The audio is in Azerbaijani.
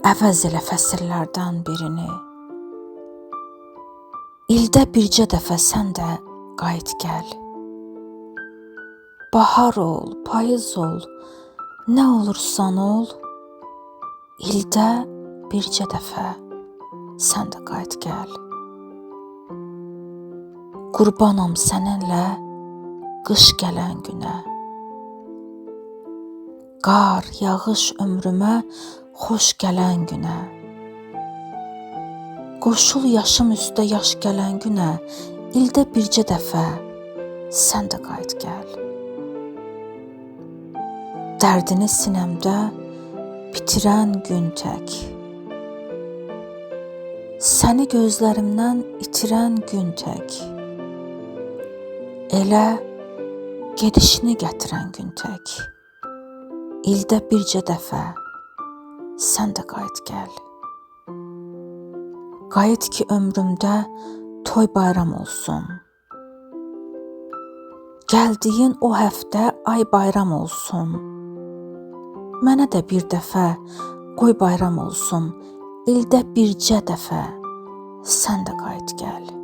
Əvəz elə fəsillərdən birini. İldə bircə dəfə sən də qayıt gəl. Bahar ol, payız ol, nə olursan ol, ildə bircə dəfə sən də qayıt gəl. Qurbanam səninlə qış gələn günə. Qar, yağış ömrümə xoş gələn günə. Qoşul yaşım üstə yaş gələn günə, ildə bircə dəfə sən də qayıt gəl. Dərdini sinəmdə bitirən gün tək, səni gözlərimdən itirən gün tək, elə gedişini gətirən gün tək, ildə bircə dəfə sən də qayıt gəl. Qayıt ki ömrümdə toy bayram olsun. Gəldiyin o həftə ay bayram olsun. Mənə də bir dəfə qoy bayram olsun. İldə bircə dəfə sən də qayıt gəl.